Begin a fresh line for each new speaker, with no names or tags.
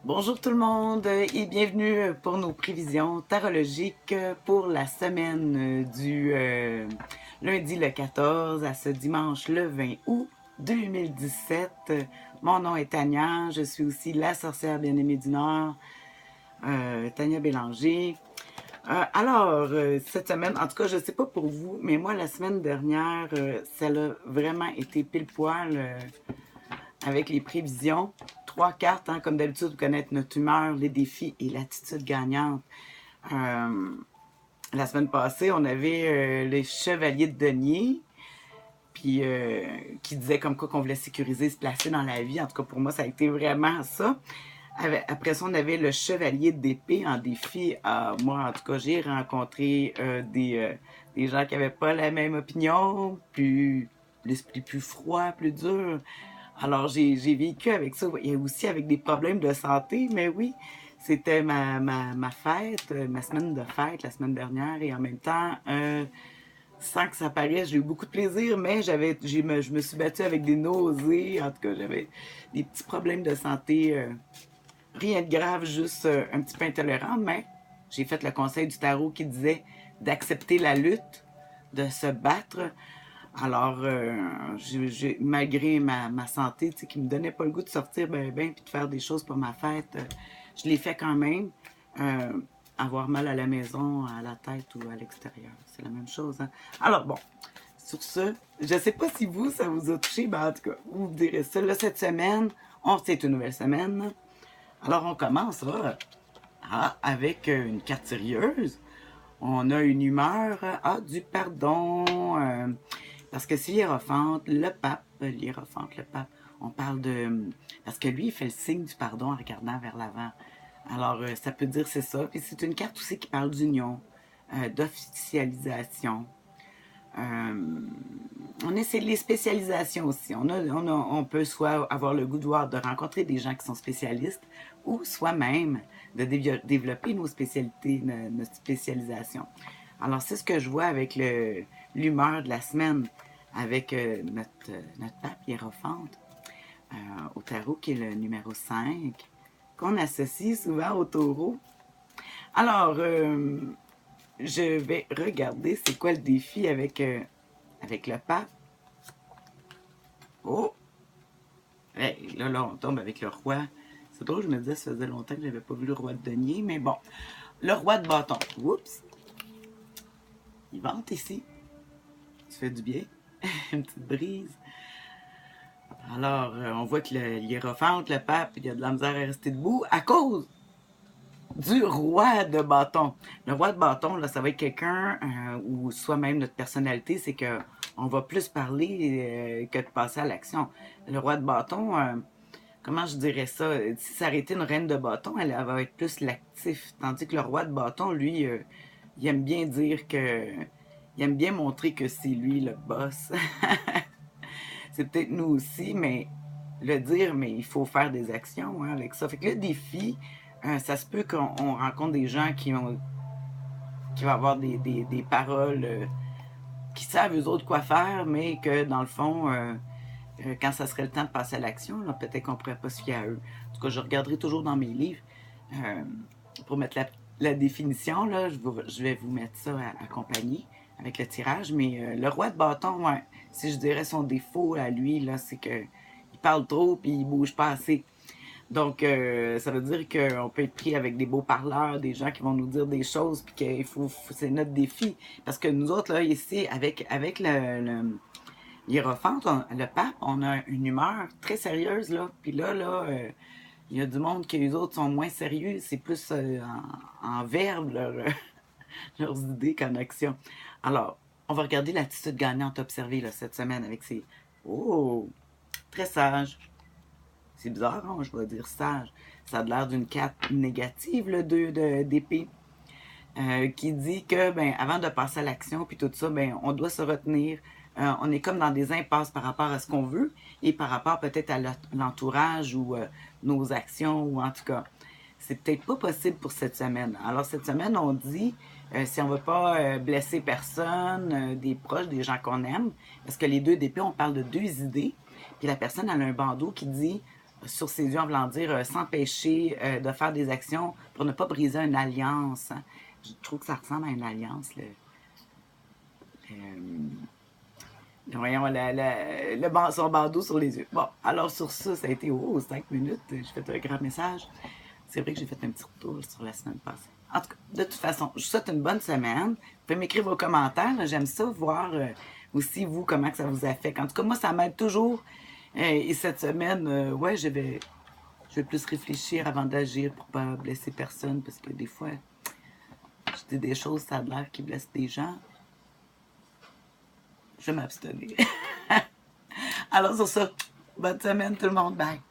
Bonjour tout le monde et bienvenue pour nos prévisions tarologiques pour la semaine du lundi le 14 à ce dimanche le 20 août 2017. Mon nom est Tania, je suis aussi la sorcière bien-aimée du Nord, Tania Bélanger. Cette semaine, en tout cas, je ne sais pas pour vous, mais moi, la semaine dernière, ça a vraiment été pile poil avec les prévisions. Trois cartes, hein, comme d'habitude, connaître notre humeur, les défis et l'attitude gagnante. Euh, la semaine passée, on avait les chevaliers de denier, puis qui disaient comme quoi qu'on voulait sécuriser, se placer dans la vie. En tout cas, pour moi, ça a été vraiment ça. Après ça, on avait le chevalier d'épée en défi. Moi, en tout cas, j'ai rencontré des gens qui n'avaient pas la même opinion, l'esprit plus froid, plus dur. Alors, j'ai vécu avec ça. Il y a aussi avec des problèmes de santé, mais oui, c'était ma fête, ma semaine de fête la semaine dernière, et en même temps, sans que ça paraisse, j'ai eu beaucoup de plaisir, mais je me suis battue avec des nausées. En tout cas, j'avais des petits problèmes de santé. Rien de grave, juste un petit peu intolérant, mais j'ai fait le conseil du tarot qui disait d'accepter la lutte, de se battre. Alors, malgré ma santé, qui me donnait pas le goût de sortir puis de faire des choses pour ma fête, je l'ai fait quand même. Euh, avoir mal à la maison, à la tête ou à l'extérieur, c'est la même chose. Hein? Alors bon, sur ce, je sais pas si vous, ça vous a touché, en tout cas, vous me direz ça. Là, cette semaine, c'est une nouvelle semaine. Alors, on commence avec une carte sérieuse. On a une humeur, du pardon. Parce que c'est l'hiérophante, le pape, on parle de... Parce que lui, il fait le signe du pardon en regardant vers l'avant. Alors, ça peut dire c'est ça. Puis c'est une carte aussi qui parle d'union, d'officialisation. Euh, on essaie les spécialisations aussi. On peut soit avoir le goût de rencontrer des gens qui sont spécialistes ou soi-même de développer nos spécialités, notre spécialisation. Alors, c'est ce que je vois avec l'humeur de la semaine avec notre pape hiérophante au tarot, qui est le numéro 5 qu'on associe souvent au taureau. Alors, je vais regarder c'est quoi le défi avec le pape. Oh! Hey, là, on tombe avec le roi. C'est drôle, je me disais, ça faisait longtemps que j'avais pas vu le roi de denier, mais bon. Le roi de bâton. Oups! Il vente ici. Ça fait du bien. Une petite brise. Alors, on voit que l'hiérophante, le pape, il a de la misère à rester debout à cause du roi de bâton. Le roi de bâton, là, ça va être quelqu'un, ou soit même notre personnalité, c'est que on va plus parler que de passer à l'action. Le roi de bâton, comment je dirais ça? Si ça aurait été une reine de bâton, elle va être plus l'actif. Tandis que le roi de bâton, lui, il aime bien dire que... Il aime bien montrer que c'est lui le boss. C'est peut-être nous aussi, mais le dire, mais il faut faire des actions, hein, avec ça. Fait que le défi, ça se peut qu'on rencontre des gens qui vont avoir des paroles qui savent eux autres quoi faire, mais que dans le fond, quand ça serait le temps de passer à l'action, peut-être qu'on pourrait pas se fier à eux. En tout cas, je regarderai toujours dans mes livres euh, pour mettre la définition. Là, je vais vous mettre ça accompagné avec le tirage. Mais le roi de bâton, ouais, si je dirais son défaut à lui, là, c'est que il parle trop puis il bouge pas assez. Donc, ça veut dire qu'on peut être pris avec des beaux parleurs, des gens qui vont nous dire des choses, puis c'est notre défi. Parce que nous autres, là, ici, avec l'hiérophante, le pape, on a une humeur très sérieuse, là. Puis il y a du monde qui, eux autres, sont moins sérieux. C'est plus en verbe, leurs idées qu'en action. Alors, on va regarder l'attitude gagnante observée, là, cette semaine avec ses... Oh! Très sage. C'est bizarre, hein? Je vais dire sage. Ça a l'air d'une carte négative, le 2 d'épée, qui dit que, ben, avant de passer à l'action, puis tout ça, ben, on doit se retenir. On est comme dans des impasses par rapport à ce qu'on veut et par rapport peut-être à l'entourage ou nos actions, ou en tout cas, c'est peut-être pas possible pour cette semaine. Alors, cette semaine, on dit, si on ne veut pas blesser personne, des proches, des gens qu'on aime, parce que les deux d'épée, on parle de deux idées, puis la personne, elle a un bandeau qui dit sur ses yeux, en voulant dire s'empêcher de faire des actions pour ne pas briser une alliance. Hein. Je trouve que ça ressemble à une alliance. Voyons, son bandeau sur les yeux. Bon, alors sur ça a été 5 minutes. J'ai fait un grand message. C'est vrai que j'ai fait un petit retour sur la semaine passée. En tout cas, de toute façon, je vous souhaite une bonne semaine. Vous pouvez m'écrire vos commentaires. J'aime ça, voir aussi, vous, comment que ça vous affecte. En tout cas, moi, ça m'aide toujours. Et cette semaine, ouais, je vais plus réfléchir avant d'agir pour pas blesser personne. Parce que des fois, je dis des choses, ça a l'air qui blessent des gens. Je vais m'abstenir. Alors sur ça, bonne semaine tout le monde. Bye.